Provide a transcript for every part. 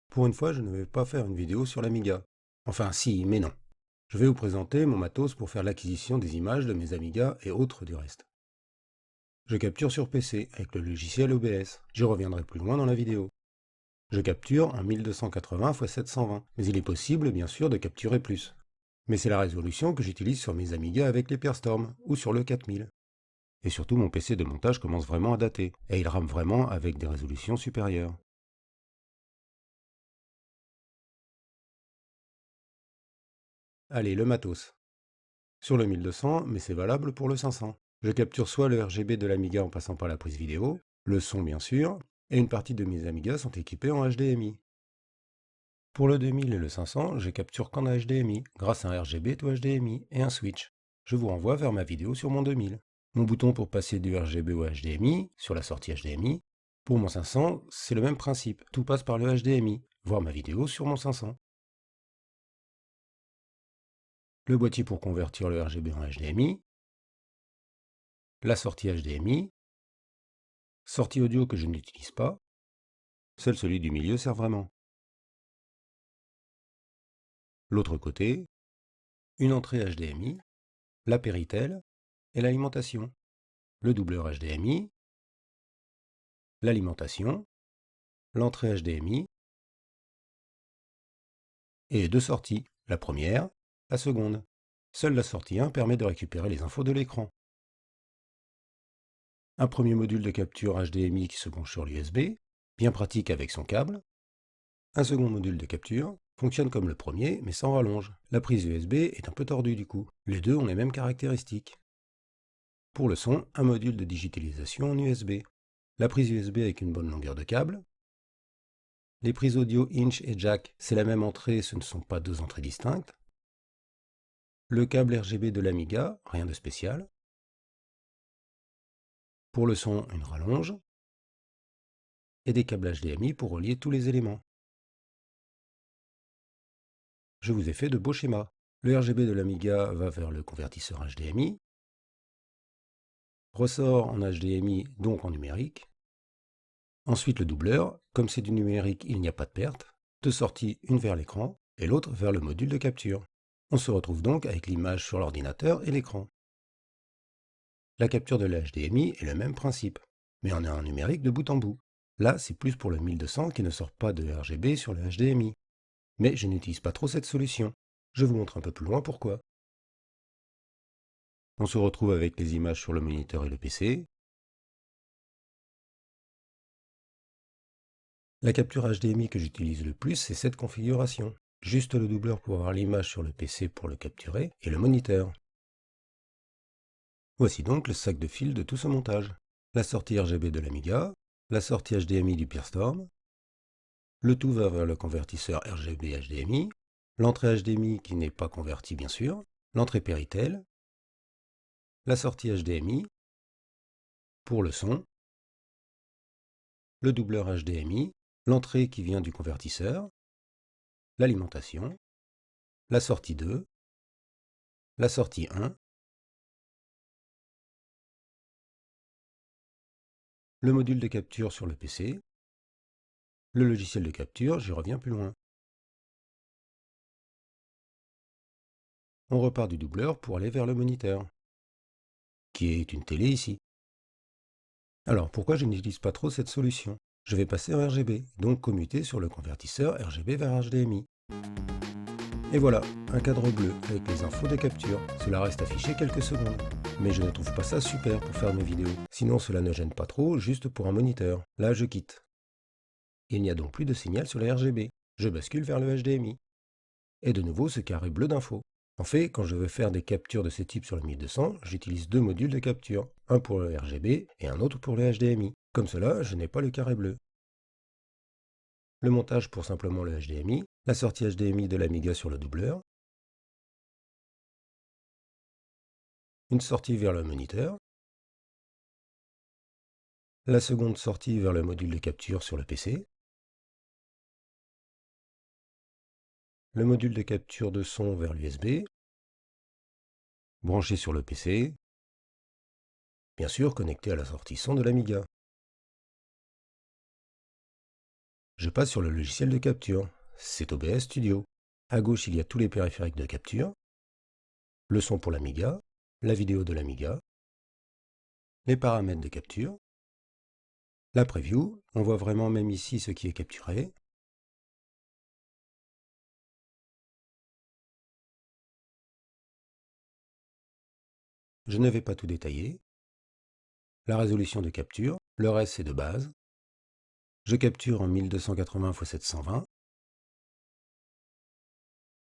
Pour une fois, je ne vais pas faire une vidéo sur l'Amiga. Enfin si, mais non. Je vais vous présenter mon matos pour faire l'acquisition des images de mes Amiga et autres du reste. Je capture sur PC avec le logiciel OBS. J'y reviendrai plus loin dans la vidéo. Je capture en 1280 x 720, mais il est possible bien sûr de capturer plus. Mais c'est la résolution que j'utilise sur mes Amiga avec l'Hyperstorm ou sur le 4000. Et surtout mon PC de montage commence vraiment à dater, et il rame vraiment avec des résolutions supérieures. Allez, le matos. Sur le 1200, mais c'est valable pour le 500. Je capture soit le RGB de l'Amiga en passant par la prise vidéo, le son bien sûr, et une partie de mes Amigas sont équipés en HDMI. Pour le 2000 et le 500, je capture qu'en HDMI, grâce à un RGB to HDMI et un switch. Je vous renvoie vers ma vidéo sur mon 2000. Mon bouton pour passer du RGB au HDMI, sur la sortie HDMI. Pour mon 500, c'est le même principe, tout passe par le HDMI, voir ma vidéo sur mon 500. Le boîtier pour convertir le RGB en HDMI, la sortie HDMI, sortie audio que je n'utilise pas, seul celui du milieu sert vraiment. L'autre côté, une entrée HDMI, la Péritel et l'alimentation, le doubleur HDMI, l'alimentation, l'entrée HDMI et deux sorties, la première, la seconde. Seule la sortie 1 permet de récupérer les infos de l'écran. Un premier module de capture HDMI qui se branche sur l'USB, bien pratique avec son câble. Un second module de capture fonctionne comme le premier mais sans rallonge. La prise USB est un peu tordue du coup. Les deux ont les mêmes caractéristiques. Pour le son, un module de digitalisation en USB. La prise USB avec une bonne longueur de câble. Les prises audio Inch et Jack, c'est la même entrée, ce ne sont pas deux entrées distinctes. Le câble RGB de l'Amiga, rien de spécial. Pour le son, une rallonge. Et des câbles HDMI pour relier tous les éléments. Je vous ai fait de beaux schémas. Le RGB de l'Amiga va vers le convertisseur HDMI. Ressort en HDMI, donc en numérique. Ensuite le doubleur, comme c'est du numérique, il n'y a pas de perte. Deux sorties, une vers l'écran et l'autre vers le module de capture. On se retrouve donc avec l'image sur l'ordinateur et l'écran. La capture de l'HDMI est le même principe, mais on est en numérique de bout en bout. Là, c'est plus pour le 1200 qui ne sort pas de RGB sur le HDMI. Mais je n'utilise pas trop cette solution. Je vous montre un peu plus loin pourquoi. On se retrouve avec les images sur le moniteur et le PC. La capture HDMI que j'utilise le plus, c'est cette configuration. Juste le doubleur pour avoir l'image sur le PC pour le capturer, et le moniteur. Voici donc le sac de fil de tout ce montage. La sortie RGB de l'Amiga, la sortie HDMI du Pearstorm, le tout va vers le convertisseur RGB HDMI, l'entrée HDMI qui n'est pas convertie bien sûr, l'entrée Péritel, la sortie HDMI, pour le son, le doubleur HDMI, l'entrée qui vient du convertisseur, l'alimentation, la sortie 2, la sortie 1, le module de capture sur le PC, le logiciel de capture, j'y reviens plus loin. On repart du doubleur pour aller vers le moniteur, qui est une télé ici. Alors pourquoi je n'utilise pas trop cette solution? Je vais passer en RGB, donc commuter sur le convertisseur RGB vers HDMI. Et voilà, un cadre bleu avec les infos de capture. Cela reste affiché quelques secondes. Mais je ne trouve pas ça super pour faire mes vidéos. Sinon cela ne gêne pas trop, juste pour un moniteur. Là je quitte. Il n'y a donc plus de signal sur les RGB. Je bascule vers le HDMI. Et de nouveau ce carré bleu d'infos. En fait, quand je veux faire des captures de ce type sur le 1200, j'utilise deux modules de capture. Un pour le RGB et un autre pour le HDMI. Comme cela, je n'ai pas le carré bleu. Le montage pour simplement le HDMI, la sortie HDMI de l'Amiga sur le doubleur, une sortie vers le moniteur, la seconde sortie vers le module de capture sur le PC, le module de capture de son vers l'USB, branché sur le PC, bien sûr connecté à la sortie son de l'Amiga. Je passe sur le logiciel de capture. C'est OBS Studio. À gauche, il y a tous les périphériques de capture, le son pour l'Amiga, la vidéo de l'Amiga, les paramètres de capture, la preview, on voit vraiment même ici ce qui est capturé. Je ne vais pas tout détailler. La résolution de capture, le reste c'est de base. Je capture en 1280 x 720.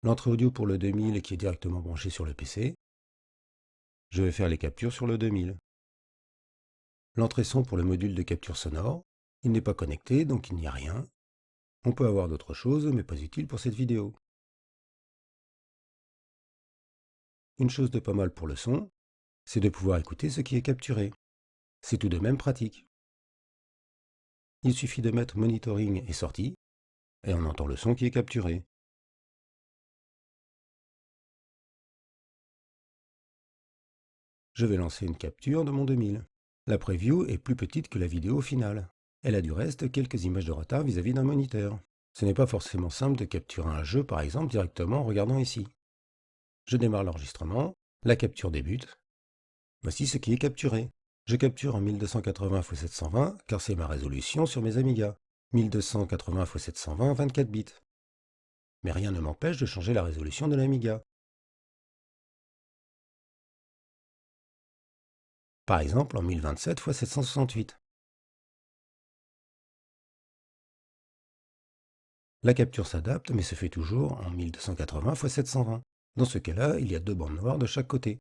L'entrée audio pour le 2000 qui est directement branché sur le PC. Je vais faire les captures sur le 2000. L'entrée son pour le module de capture sonore. Il n'est pas connecté, donc il n'y a rien. On peut avoir d'autres choses, mais pas utile pour cette vidéo. Une chose de pas mal pour le son, c'est de pouvoir écouter ce qui est capturé. C'est tout de même pratique. Il suffit de mettre monitoring et sortie, et on entend le son qui est capturé. Je vais lancer une capture de mon 2000. La preview est plus petite que la vidéo finale. Elle a du reste quelques images de retard vis-à-vis d'un moniteur. Ce n'est pas forcément simple de capturer un jeu par exemple directement en regardant ici. Je démarre l'enregistrement, la capture débute. Voici ce qui est capturé. Je capture en 1280 x 720 car c'est ma résolution sur mes Amiga. 1280 x 720, 24 bits. Mais rien ne m'empêche de changer la résolution de l'Amiga. Par exemple en 1027 x 768. La capture s'adapte mais se fait toujours en 1280 x 720. Dans ce cas-là, il y a deux bandes noires de chaque côté.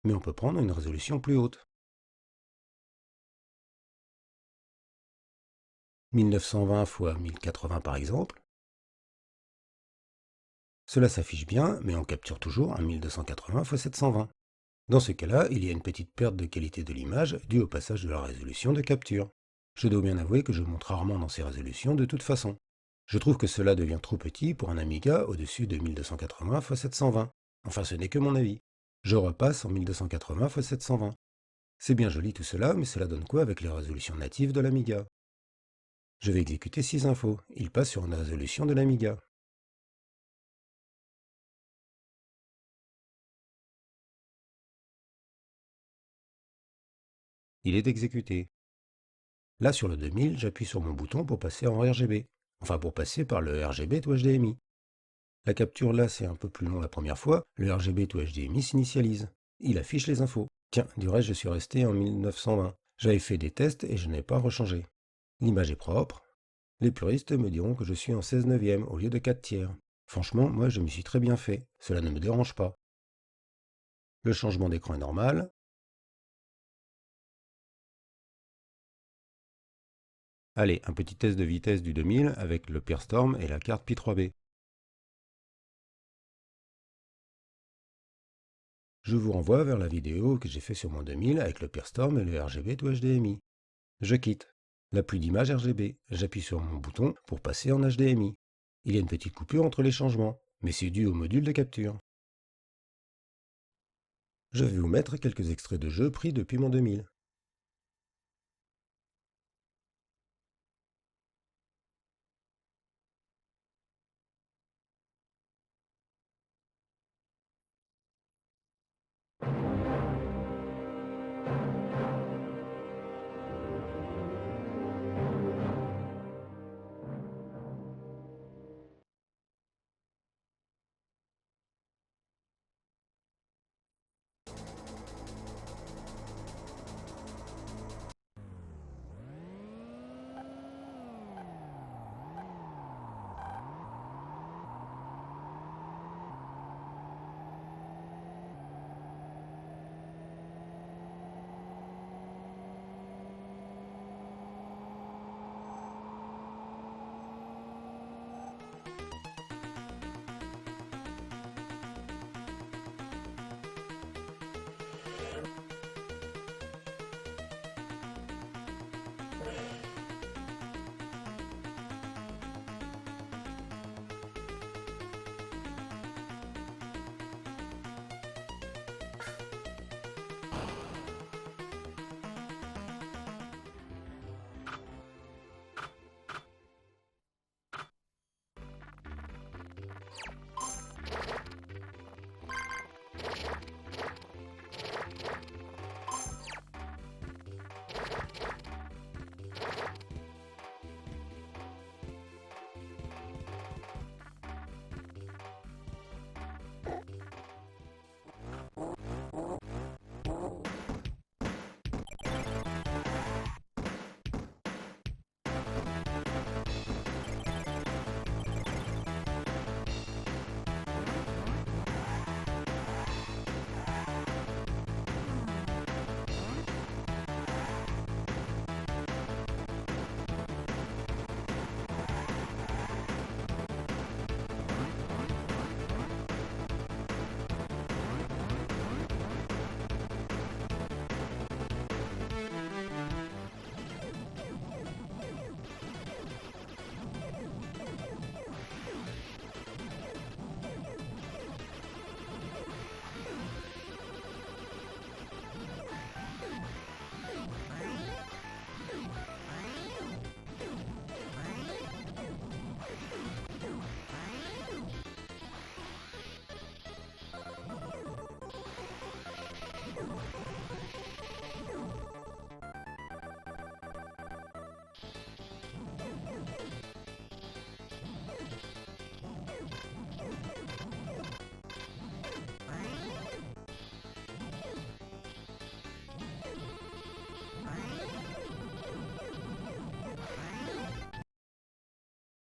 Mais on peut prendre une résolution plus haute. 1920 x 1080 par exemple. Cela s'affiche bien, mais on capture toujours en 1280 x 720. Dans ce cas-là, il y a une petite perte de qualité de l'image due au passage de la résolution de capture. Je dois bien avouer que je monte rarement dans ces résolutions de toute façon. Je trouve que cela devient trop petit pour un Amiga au-dessus de 1280 x 720. Enfin, ce n'est que mon avis. Je repasse en 1280 x 720. C'est bien joli tout cela, mais cela donne quoi avec les résolutions natives de l'Amiga? Je vais exécuter 6 infos. Il passe sur une résolution de l'Amiga. Il est exécuté. Là, sur le 2000, j'appuie sur mon bouton pour passer en RGB. Enfin, pour passer par le RGB to HDMI. La capture là, c'est un peu plus long la première fois. Le RGB to HDMI s'initialise. Il affiche les infos. Tiens, du reste, je suis resté en 1920. J'avais fait des tests et je n'ai pas rechangé. L'image est propre. Les puristes me diront que je suis en 16 neuvième au lieu de 4 tiers. Franchement, moi, je me suis très bien fait. Cela ne me dérange pas. Le changement d'écran est normal. Allez, un petit test de vitesse du 2000 avec le PeerStorm et la carte Pi3B. Je vous renvoie vers la vidéo que j'ai fait sur mon 2000 avec le PeerStorm et le RGB to HDMI. Je quitte. La pluie d'image RGB. J'appuie sur mon bouton pour passer en HDMI. Il y a une petite coupure entre les changements, mais c'est dû au module de capture. Je vais vous mettre quelques extraits de jeux pris depuis mon 2000.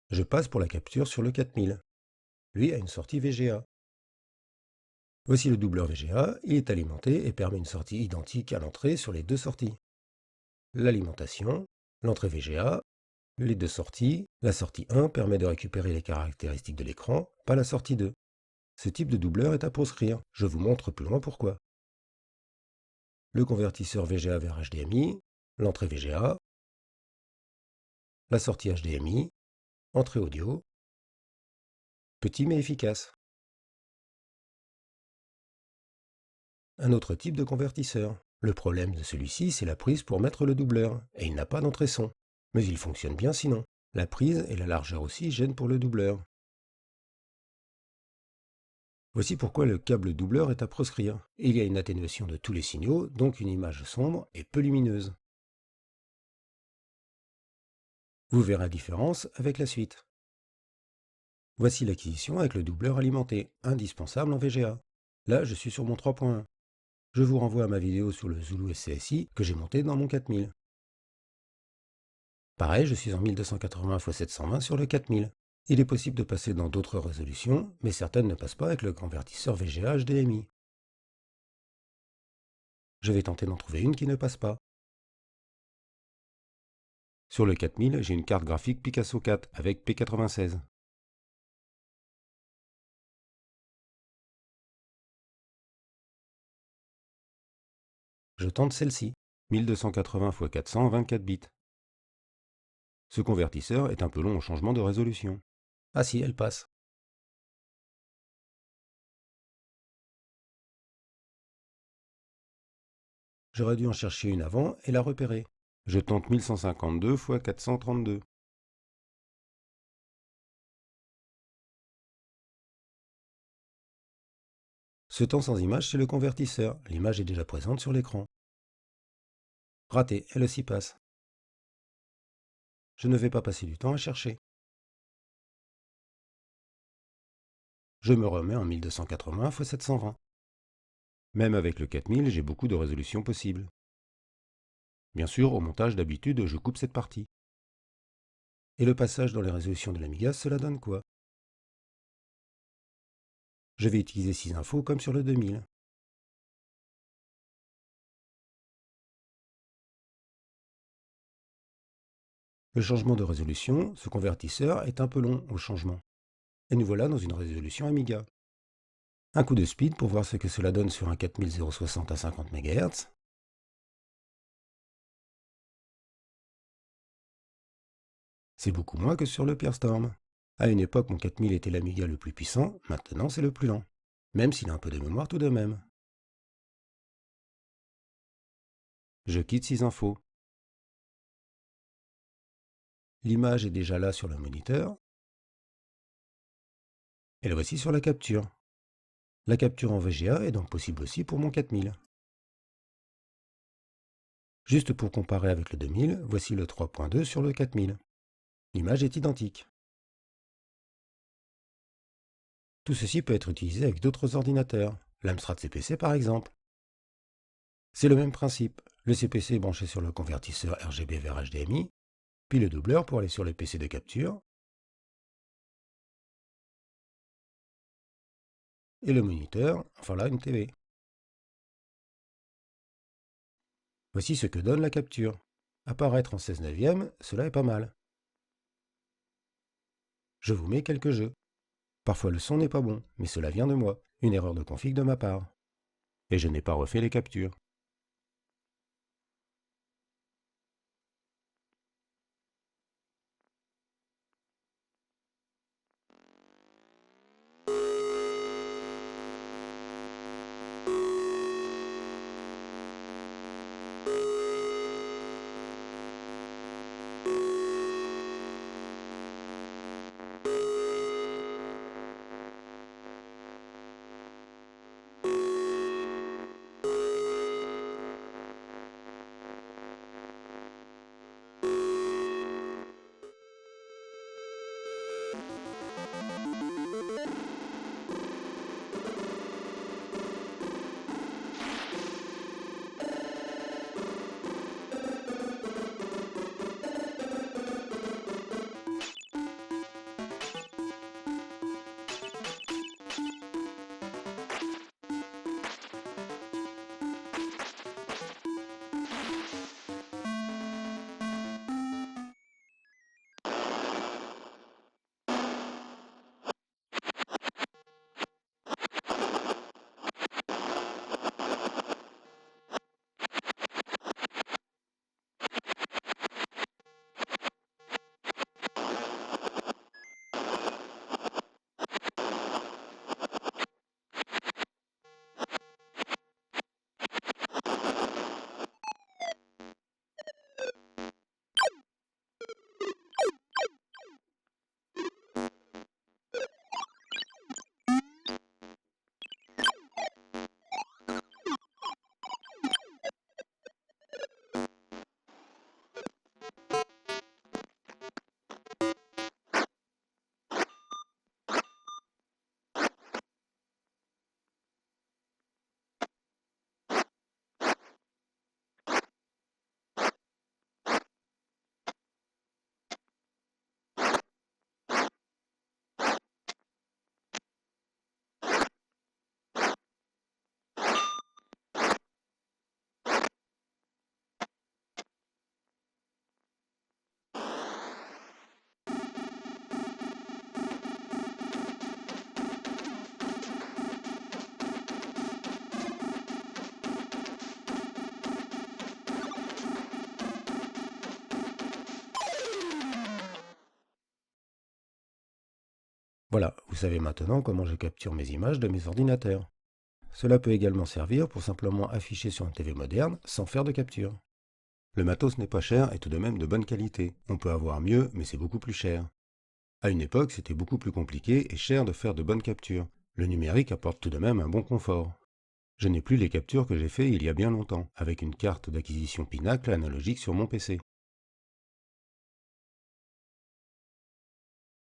Je passe pour la capture sur le 4000. Lui a une sortie VGA. Voici le doubleur VGA, il est alimenté et permet une sortie identique à l'entrée sur les deux sorties. L'alimentation, l'entrée VGA, les deux sorties, la sortie 1 permet de récupérer les caractéristiques de l'écran, pas la sortie 2. Ce type de doubleur est à proscrire, je vous montre plus loin pourquoi. Le convertisseur VGA vers HDMI, l'entrée VGA, la sortie HDMI, entrée audio, petit mais efficace. Un autre type de convertisseur. Le problème de celui-ci, c'est la prise pour mettre le doubleur, et il n'a pas d'entrée son. Mais il fonctionne bien sinon. La prise et la largeur aussi gênent pour le doubleur. Voici pourquoi le câble doubleur est à proscrire. Il y a une atténuation de tous les signaux, donc une image sombre et peu lumineuse. Vous verrez la différence avec la suite. Voici l'acquisition avec le doubleur alimenté, indispensable en VGA. Là, je suis sur mon 3.1. Je vous renvoie à ma vidéo sur le Zulu SCSI que j'ai monté dans mon 4000. Pareil, je suis en 1280 x 720 sur le 4000. Il est possible de passer dans d'autres résolutions, mais certaines ne passent pas avec le convertisseur VGA HDMI. Je vais tenter d'en trouver une qui ne passe pas. Sur le 4000, j'ai une carte graphique Picasso 4 avec P96. Je tente celle-ci, 1280 x 400, 24 bits. Ce convertisseur est un peu long au changement de résolution. Ah si, elle passe. J'aurais dû en chercher une avant et la repérer. Je tente 1152 x 432. Ce temps sans image, c'est le convertisseur. L'image est déjà présente sur l'écran. Raté, elle aussi passe. Je ne vais pas passer du temps à chercher. Je me remets en 1280 x 720. Même avec le 4000, j'ai beaucoup de résolutions possibles. Bien sûr, au montage d'habitude, je coupe cette partie. Et le passage dans les résolutions de l'Amiga, cela donne quoi? Je vais utiliser 6 infos comme sur le 2000. Le changement de résolution, ce convertisseur est un peu long au changement. Et nous voilà dans une résolution Amiga. Un coup de speed pour voir ce que cela donne sur un 4060 à 50 MHz. C'est beaucoup moins que sur le Pearstorm. À une époque, mon 4000 était l'Amiga le plus puissant, maintenant c'est le plus lent. Même s'il a un peu de mémoire tout de même. Je quitte 6 infos. L'image est déjà là sur le moniteur. Et la voici sur la capture. La capture en VGA est donc possible aussi pour mon 4000. Juste pour comparer avec le 2000, voici le 3.2 sur le 4000. L'image est identique. Tout ceci peut être utilisé avec d'autres ordinateurs, l'Amstrad CPC par exemple. C'est le même principe. Le CPC est branché sur le convertisseur RGB vers HDMI, puis le doubleur pour aller sur le PC de capture, et le moniteur, enfin là une TV. Voici ce que donne la capture. Apparaître en 16 neuvième, cela est pas mal. Je vous mets quelques jeux. Parfois le son n'est pas bon, mais cela vient de moi, une erreur de config de ma part. Et je n'ai pas refait les captures. Voilà, vous savez maintenant comment je capture mes images de mes ordinateurs. Cela peut également servir pour simplement afficher sur une TV moderne sans faire de capture. Le matos n'est pas cher et tout de même de bonne qualité. On peut avoir mieux, mais c'est beaucoup plus cher. À une époque, c'était beaucoup plus compliqué et cher de faire de bonnes captures. Le numérique apporte tout de même un bon confort. Je n'ai plus les captures que j'ai fait il y a bien longtemps, avec une carte d'acquisition Pinacle analogique sur mon PC.